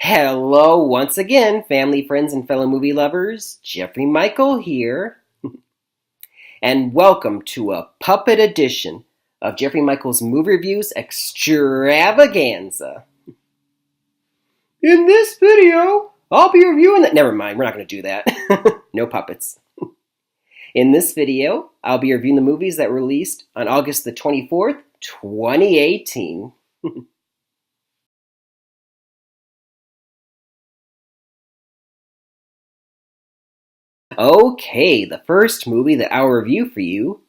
Hello once again, family, friends, and fellow movie lovers. Jeffrey Michael here, and welcome to a puppet edition of Jeffrey Michael's Movie Reviews Extravaganza. In this video, I'll be reviewing that. Never mind, we're not going to do that. No puppets. In this video, I'll be reviewing the movies that were released on August the 24th, 2018. Okay, the first movie that I'll review for you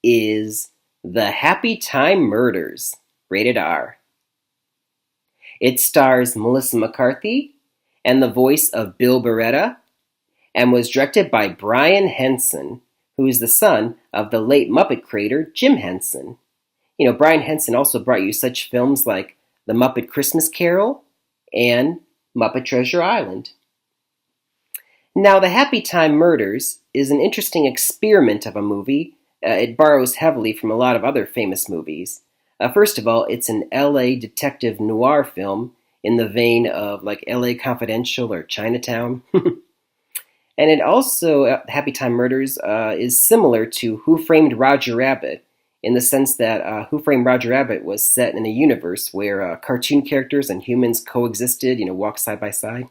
is The Happytime Murders, rated R. It stars Melissa McCarthy and the voice of Bill Beretta, and was directed by Brian Henson, who is the son of the late Muppet creator Jim Henson. You know, Brian Henson also brought you such films like The Muppet Christmas Carol and Muppet Treasure Island. Now, The Happytime Murders is an interesting experiment of a movie. It borrows heavily from a lot of other famous movies. First of all, it's an LA detective noir film in the vein of like LA Confidential or Chinatown. And it also, Happytime Murders, is similar to Who Framed Roger Rabbit in the sense that Who Framed Roger Rabbit was set in a universe where cartoon characters and humans coexisted, walked side by side.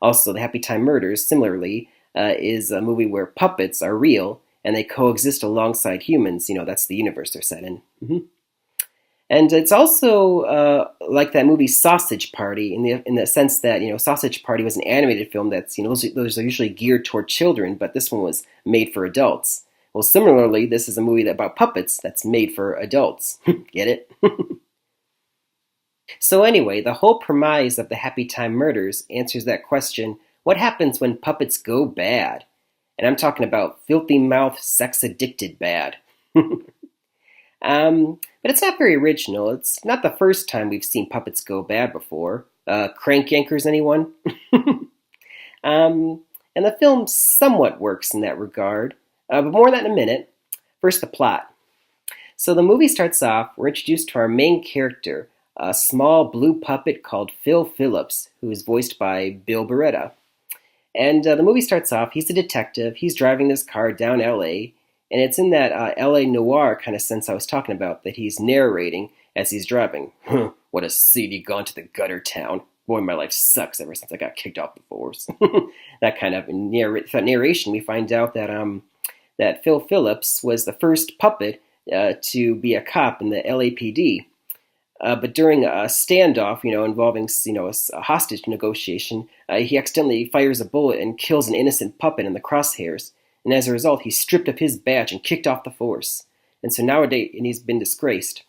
Also, The Happytime Murders, similarly, is a movie where puppets are real and they coexist alongside humans. That's the universe they're set in. And it's also like that movie Sausage Party in the sense that Sausage Party was an animated film that's those are usually geared toward children, but this one was made for adults. Well, similarly, this is a movie about puppets that's made for adults. Get it? So anyway, the whole premise of The Happytime Murders answers that question: what happens when puppets go bad? And I'm talking about filthy mouth, sex-addicted bad. But it's not very original. It's not the first time we've seen puppets go bad before. Crank Yankers, anyone? And the film somewhat works in that regard. But more on that in a minute. First, the plot. So the movie starts off, we're introduced to our main character, a small blue puppet called Phil Phillips, who is voiced by Bill Beretta. And the movie starts off, he's a detective, he's driving this car down LA, and it's in that LA noir kind of sense I was talking about, that he's narrating as he's driving. What a seedy, gone-to-the-gutter town. Boy, my life sucks ever since I got kicked off the force. That kind of narration, we find out that that Phil Phillips was the first puppet to be a cop in the LAPD. But during a standoff, involving a hostage negotiation, he accidentally fires a bullet and kills an innocent puppet in the crosshairs. And as a result, he's stripped of his badge and kicked off the force. And he's been disgraced.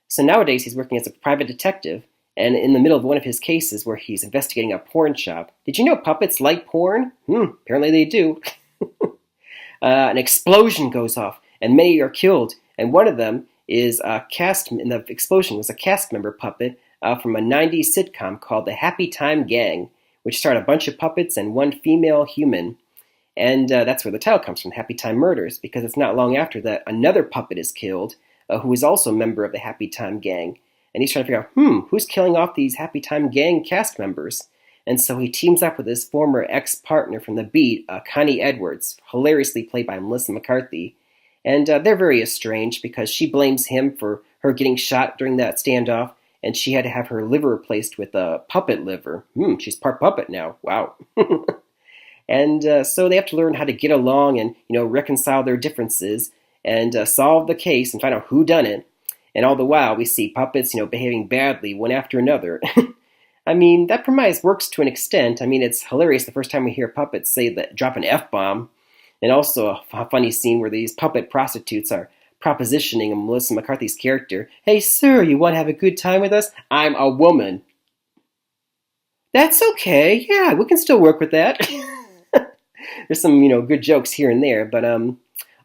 So nowadays, he's working as a private detective, and in the middle of one of his cases where he's investigating a porn shop. Did you know puppets like porn? Apparently they do. An explosion goes off, and many are killed, and one of them is in the explosion was a cast member puppet from a 90s sitcom called The Happytime Gang, which starred a bunch of puppets and one female human. And that's where the title comes from, Happytime Murders, because it's not long after that another puppet is killed, who is also a member of the Happytime Gang. And he's trying to figure out, who's killing off these Happytime Gang cast members? And so he teams up with his former ex-partner from the beat, Connie Edwards, hilariously played by Melissa McCarthy. And they're very estranged because she blames him for her getting shot during that standoff, and she had to have her liver replaced with a puppet liver. She's part puppet now. Wow. And so they have to learn how to get along and, reconcile their differences and solve the case and find out who done it. And all the while, we see puppets, behaving badly one after another. I mean, that premise works to an extent. I mean, it's hilarious the first time we hear puppets drop an F-bomb. And also a funny scene where these puppet prostitutes are propositioning Melissa McCarthy's character. Hey, sir, you want to have a good time with us? I'm a woman. That's okay. Yeah, we can still work with that. There's some, good jokes here and there. But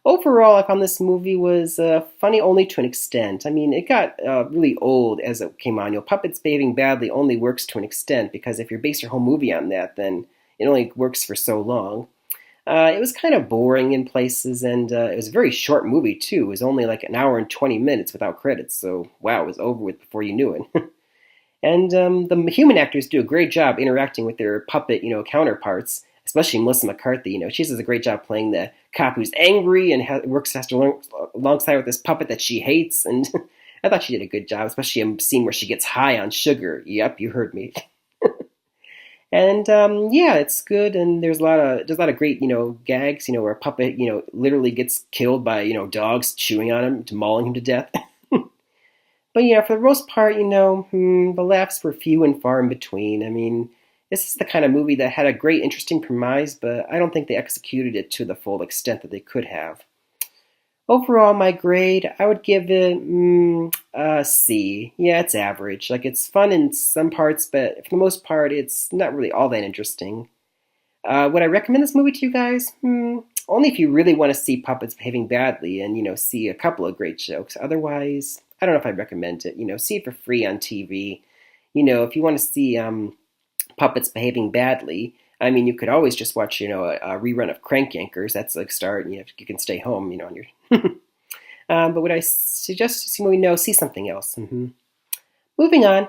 overall, I found this movie was funny only to an extent. I mean, it got really old as it came on. Puppets behaving badly only works to an extent, because if you base your whole movie on that, then it only works for so long. It was kind of boring in places, and it was a very short movie, too. It was only like an hour and 20 minutes without credits, so wow, it was over with before you knew it. And the human actors do a great job interacting with their puppet, counterparts, especially Melissa McCarthy. She does a great job playing the cop who's angry and has to learn alongside with this puppet that she hates. And I thought she did a good job, especially in a scene where she gets high on sugar. Yep, you heard me. And yeah, it's good. And there's a lot of great gags. Where a puppet literally gets killed by dogs chewing on him, mauling him to death. But for the most part, the laughs were few and far in between. I mean, this is the kind of movie that had a great, interesting premise, but I don't think they executed it to the full extent that they could have. Overall, my grade, I would give it a C. Yeah, it's average. Like, it's fun in some parts, but for the most part, it's not really all that interesting. Would I recommend this movie to you guys? Only if you really want to see puppets behaving badly and, see a couple of great jokes. Otherwise, I don't know if I'd recommend it. See it for free on TV. If you want to see puppets behaving badly, I mean, you could always just watch, a rerun of Crank Yankers. That's a start, and you can stay home, on your. But would I suggest to see movie? No, see something else. Moving on.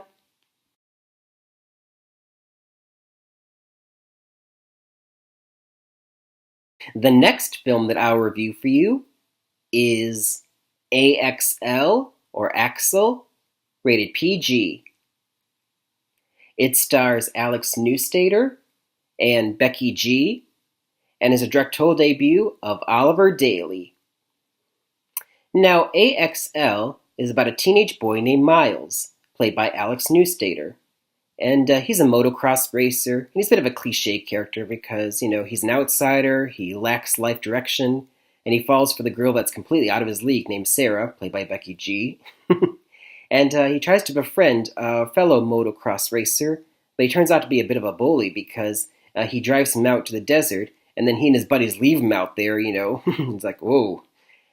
The next film that I'll review for you is AXL or Axel, rated PG. It stars Alex Newstater and Becky G, and is a directorial debut of Oliver Daly. Now, AXL is about a teenage boy named Miles, played by Alex Newstater. And he's a motocross racer, and he's a bit of a cliche character because, he's an outsider, he lacks life direction, and he falls for the girl that's completely out of his league named Sarah, played by Becky G. And he tries to befriend a fellow motocross racer, but he turns out to be a bit of a bully because he drives him out to the desert, and then he and his buddies leave him out there, He's like, whoa.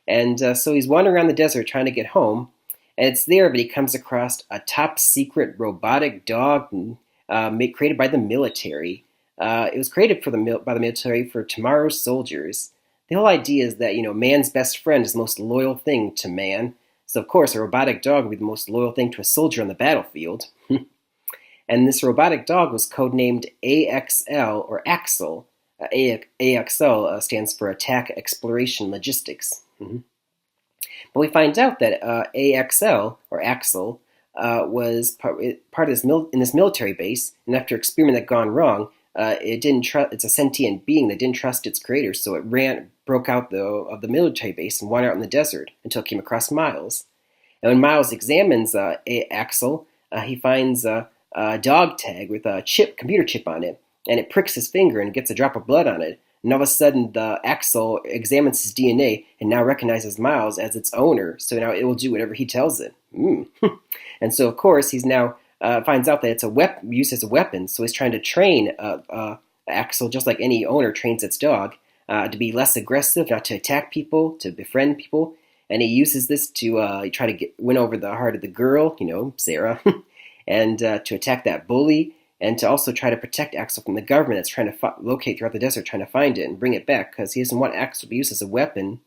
And so he's wandering around the desert trying to get home, and it's there that he comes across a top secret robotic dog created by the military. It was created by the military for tomorrow's soldiers. The whole idea is that, man's best friend is the most loyal thing to man. So, of course, a robotic dog would be the most loyal thing to a soldier on the battlefield. And this robotic dog was codenamed AXL or Axel. AXL stands for Attack Exploration Logistics. But we find out that AXL or Axel was part of this in this military base, and after an experiment that gone wrong, it's a sentient being that didn't trust its creator, so it broke out of the military base and wandered out in the desert until it came across Miles. And when Miles examines Axel, he finds a dog tag with a computer chip on it, and it pricks his finger and gets a drop of blood on it. And all of a sudden, the Axel examines his DNA and now recognizes Miles as its owner. So now it will do whatever he tells it. And so, of course, he's now finds out that it's used as a weapon. So he's trying to train Axel, just like any owner trains its dog, to be less aggressive, not to attack people, to befriend people. And he uses this to try to win over the heart of the girl, Sarah, and to attack that bully. And to also try to protect Axel from the government that's trying to locate throughout the desert, trying to find it and bring it back, because he doesn't want Axel to be used as a weapon.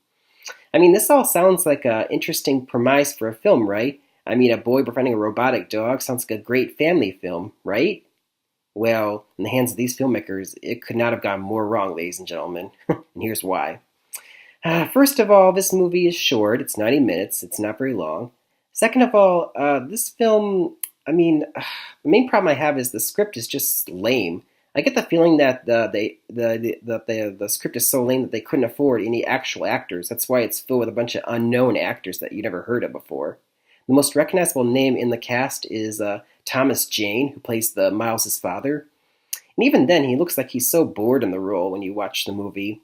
I mean, this all sounds like an interesting premise for a film, right? I mean, a boy befriending a robotic dog sounds like a great family film, right? Well, in the hands of these filmmakers, it could not have gone more wrong, ladies and gentlemen. And here's why. First of all, this movie is short. It's 90 minutes. It's not very long. Second of all, this film... I mean, the main problem I have is the script is just lame. I get the feeling that the script is so lame that they couldn't afford any actual actors. That's why it's filled with a bunch of unknown actors that you never heard of before. The most recognizable name in the cast is Thomas Jane, who plays the Miles' father. And even then, he looks like he's so bored in the role when you watch the movie.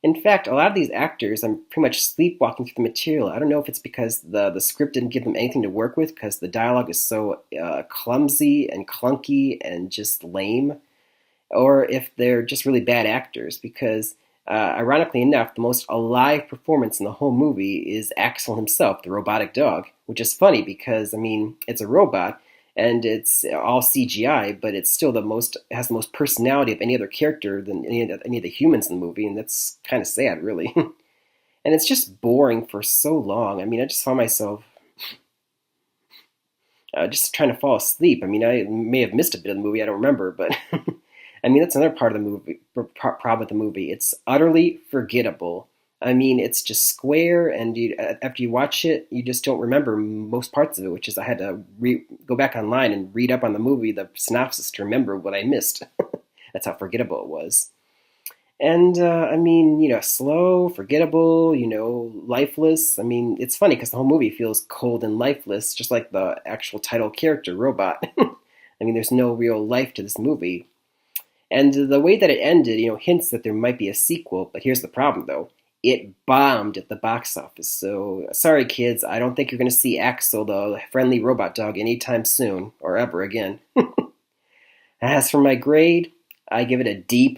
In fact, a lot of these actors, I'm pretty much sleepwalking through the material. I don't know if it's because the script didn't give them anything to work with, because the dialogue is so clumsy and clunky and just lame, or if they're just really bad actors, because ironically enough, the most alive performance in the whole movie is Axel himself, the robotic dog, which is funny because, I mean, it's a robot, and it's all CGI, but it's still has the most personality of any other character than any of the humans in the movie, and that's kind of sad, really. And it's just boring for so long. I mean, I just found myself just trying to fall asleep. I mean, I may have missed a bit of the movie. I don't remember, but I mean, that's another part of the movie. Problem with the movie, it's utterly forgettable. I mean, it's just square, and after you watch it, you just don't remember most parts of it. Which is, I had to go back online and read up on the movie, the synopsis, to remember what I missed. That's how forgettable it was. And I mean, slow, forgettable, lifeless. I mean, it's funny because the whole movie feels cold and lifeless, just like the actual title character, Robot. I mean, there's no real life to this movie. And the way that it ended, hints that there might be a sequel. But here's the problem, though. It bombed at the box office. So, sorry, kids, I don't think you're going to see Axel, the friendly robot dog, anytime soon, or ever again. As for my grade, I give it a D+.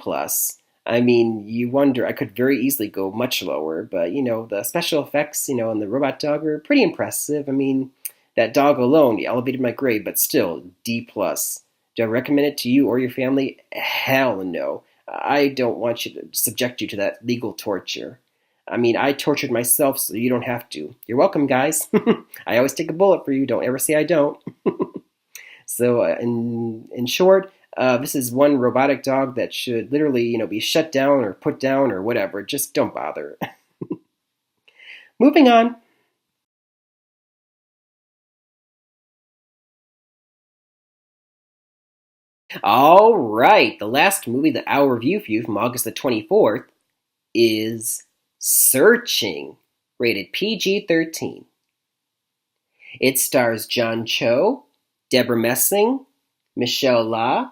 I mean, you wonder, I could very easily go much lower, but, the special effects, and the robot dog are pretty impressive. I mean, that dog alone elevated my grade, but still, D+. Do I recommend it to you or your family? Hell no. I don't want you to subject you to that legal torture. I mean, I tortured myself, so you don't have to. You're welcome, guys. I always take a bullet for you. Don't ever say I don't. So, in short, this is one robotic dog that should literally, be shut down or put down or whatever. Just don't bother. Moving on. All right, the last movie that I'll review for you from August the 24th is Searching, rated PG-13. It stars John Cho, Deborah Messing, Michelle La,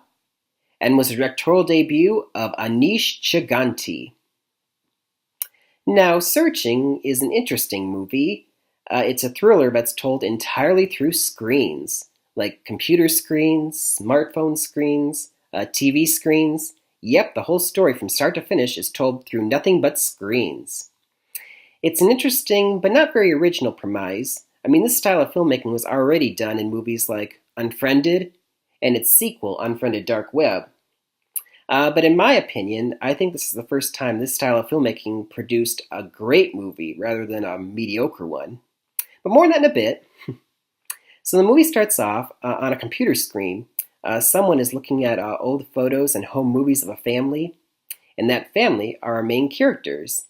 and was the directorial debut of Anish Chaganty. Now, Searching is an interesting movie. It's a thriller that's told entirely through screens, like computer screens, smartphone screens, TV screens. Yep, the whole story from start to finish is told through nothing but screens. It's an interesting but not very original premise. I mean, this style of filmmaking was already done in movies like Unfriended and its sequel, Unfriended Dark Web. But in my opinion, I think this is the first time this style of filmmaking produced a great movie rather than a mediocre one. But more on that in a bit. So the movie starts off on a computer screen. Someone is looking at old photos and home movies of a family, and that family are our main characters.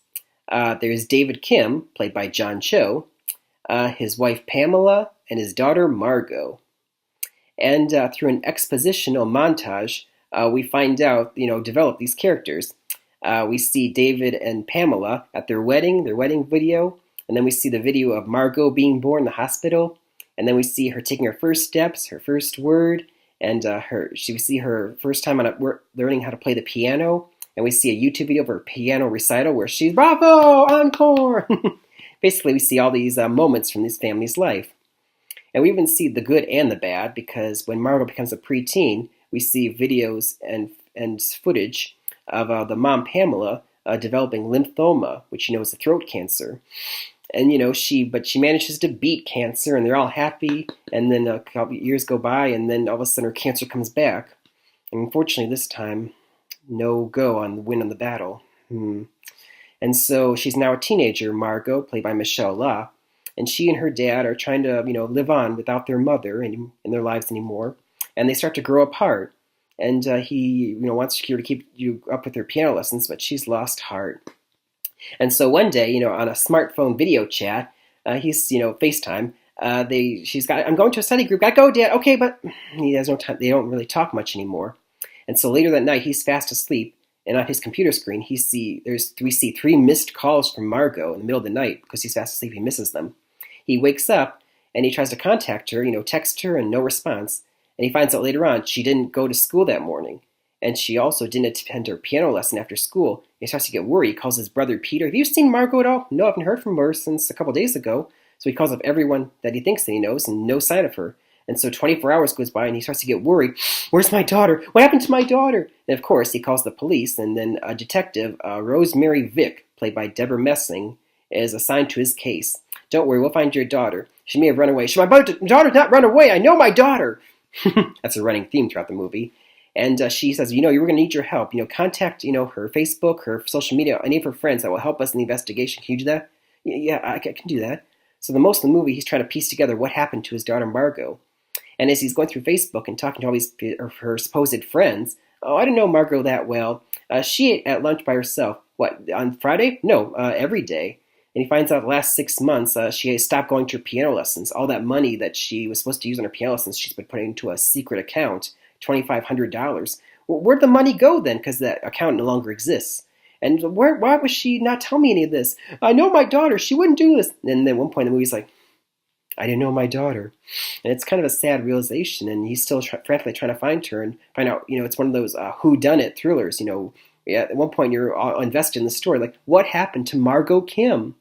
There's David Kim, played by John Cho, his wife Pamela, and his daughter Margot. And through an expositional montage, we find out, develop these characters. We see David and Pamela at their wedding video, and then we see the video of Margot being born in the hospital, and then we see her taking her first steps, her first word, and we see her first time learning how to play the piano, and we see a YouTube video of her piano recital where she's bravo, encore. Basically, we see all these moments from this family's life. And we even see the good and the bad, because when Margot becomes a preteen, we see videos and footage of the mom Pamela developing lymphoma, which is a throat cancer. And she manages to beat cancer, and they're all happy. And then a couple years go by, and then all of a sudden her cancer comes back. And unfortunately, this time, no go on the win on the battle. And so she's now a teenager, Margot, played by Michelle La, and she and her dad are trying to live on without their mother in their lives anymore. And they start to grow apart. And he wants her to keep you up with her piano lessons, but she's lost heart. And so one day, on a smartphone video chat, he's FaceTime. I'm going to a study group. Gotta go, Dad. Okay, but he has no time. They don't really talk much anymore. And so later that night, he's fast asleep, and on his computer screen, we see 3 missed calls from Margot in the middle of the night because he's fast asleep. He misses them. He wakes up and he tries to contact her, text her, and no response. And he finds out later on she didn't go to school that morning. And she also didn't attend her piano lesson after school. He starts to get worried. He calls his brother Peter. Have you seen Margot at all? No, I haven't heard from her since a couple days ago. So he calls up everyone that he thinks that he knows, and no sign of her. And so 24 hours goes by, and he starts to get worried. Where's my daughter? What happened to my daughter? And of course, he calls the police, and then a detective, Rosemary Vick, played by Deborah Messing, is assigned to his case. Don't worry, we'll find your daughter. She may have run away. Should my daughter not run away? I know my daughter. That's a running theme throughout the movie. And she says, you were going to need your help. Contact, her Facebook, her social media, any of her friends that will help us in the investigation. Can you do that? Yeah, I can do that. So the most of the movie, he's trying to piece together what happened to his daughter Margot. And as he's going through Facebook and talking to all these her supposed friends, oh, I didn't know Margot that well. She ate at lunch by herself. What, on Friday? No, every day. And he finds out the last 6 months she stopped going to her piano lessons. All that money that she was supposed to use on her piano lessons, she's been putting into a secret account, $2,500. Well, where'd the money go then? Because that account no longer exists. And why was she not telling me any of this? I know my daughter. She wouldn't do this. And then at one point in the movie's like, I didn't know my daughter. And it's kind of a sad realization. And he's still frantically trying to find her and find out, it's one of those whodunit thrillers, Yeah, at one point you're all invested in the story. Like, what happened to Margot Kim?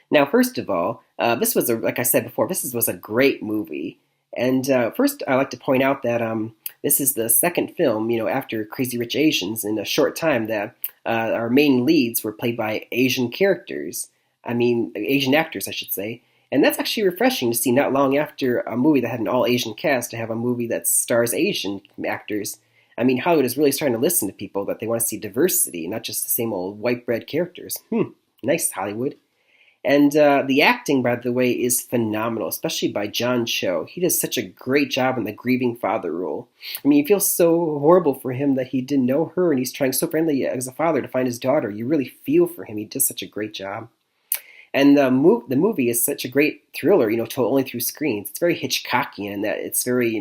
Now, first of all, this was, like I said before, this was a great movie. And first, I like to point out that this is the second film, after Crazy Rich Asians in a short time that our main leads were played by Asian characters. Asian actors, I should say. And that's actually refreshing to see not long after a movie that had an all-Asian cast to have a movie that stars Asian actors. Hollywood is really starting to listen to people that they want to see diversity, not just the same old white bread characters. Nice, Hollywood. And the acting, by the way, is phenomenal, especially by John Cho. He does such a great job in the grieving father role. You feel so horrible for him that he didn't know her, and he's trying so friendly as a father to find his daughter. You really feel for him. He does such a great job. And the movie is such a great thriller, told only through screens. It's very Hitchcockian in that it's very,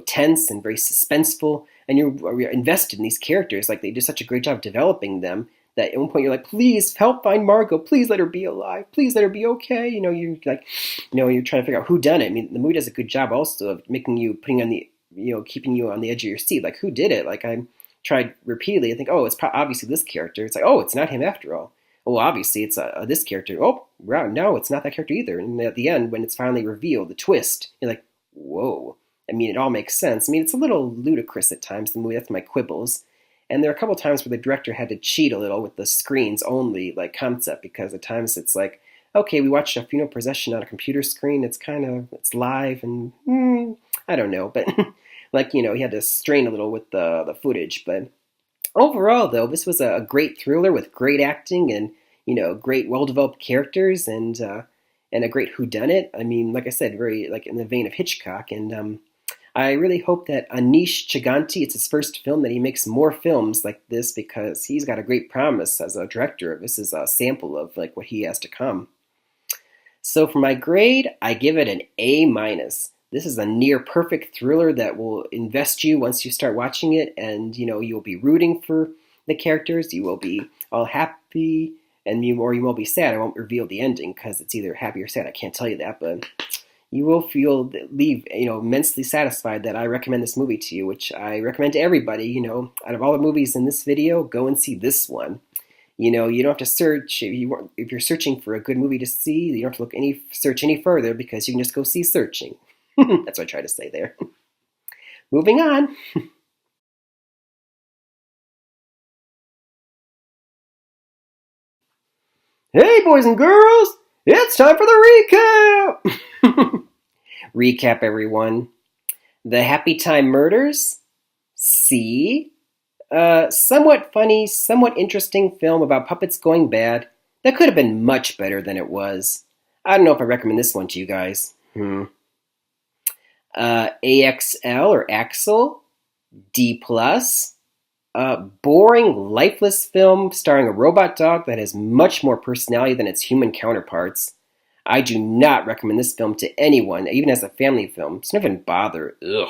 tense and very suspenseful, and you're invested in these characters. Like, they do such a great job developing them that at one point you're like, please help find Margot. Please let her be alive. Please let her be okay. You're trying to figure out who done it. The movie does a good job also of keeping you on the edge of your seat. Like, who did it? Like, I tried repeatedly. I think, oh, it's obviously this character. It's like, oh, it's not him after all. Well, obviously it's this character. Oh, no, it's not that character either. And at the end, when it's finally revealed, the twist, you're like, whoa. It all makes sense. It's a little ludicrous at times, the movie. That's my quibbles. And there are a couple times where the director had to cheat a little with the screens only concept, because at times it's like, okay, we watched a funeral procession on a computer screen. It's live and I don't know, but he had to strain a little with the footage. But overall, though, this was a great thriller with great acting and great well-developed characters and a great whodunit. Like I said, very in the vein of Hitchcock. And I really hope that Anish Chaganty, it's his first film, that he makes more films like this, because he's got a great promise as a director. This is a sample of what he has to come. So for my grade, I give it an A-. This is a near perfect thriller that will invest you once you start watching it, and you'll be rooting for the characters. You will be all happy, and you will be sad. I won't reveal the ending because it's either happy or sad. I can't tell you that, but you will leave immensely satisfied that I recommend this movie to you, which I recommend to everybody. Out of all the movies in this video, go and see this one. You don't have to search if you're searching for a good movie to see. You don't have to search any further, because you can just go see Searching. That's what I try to say there. Moving on. Hey, boys and girls, it's time for the recap. Recap, everyone. The Happytime Murders. See? Somewhat funny, somewhat interesting film about puppets going bad. That could have been much better than it was. I don't know if I recommend this one to you guys. AXL or Axel. D+. Boring, lifeless film starring a robot dog that has much more personality than its human counterparts. I do not recommend this film to anyone, even as a family film. Just don't even bother. Ugh.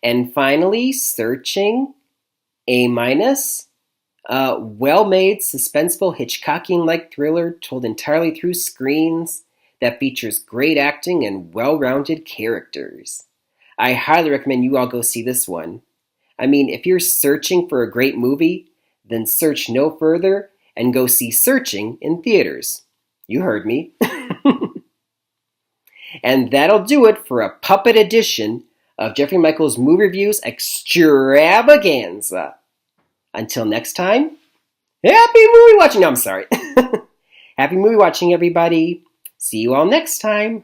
And finally, Searching. A-. Well-made, suspenseful, Hitchcockian-like thriller told entirely through screens that features great acting and well-rounded characters. I highly recommend you all go see this one. If you're searching for a great movie, then search no further and go see Searching in theaters. You heard me. And that'll do it for a puppet edition of Jeffrey Michaels Movie Reviews Extravaganza. Until next time, happy movie watching. No, I'm sorry. Happy movie watching, everybody. See you all next time.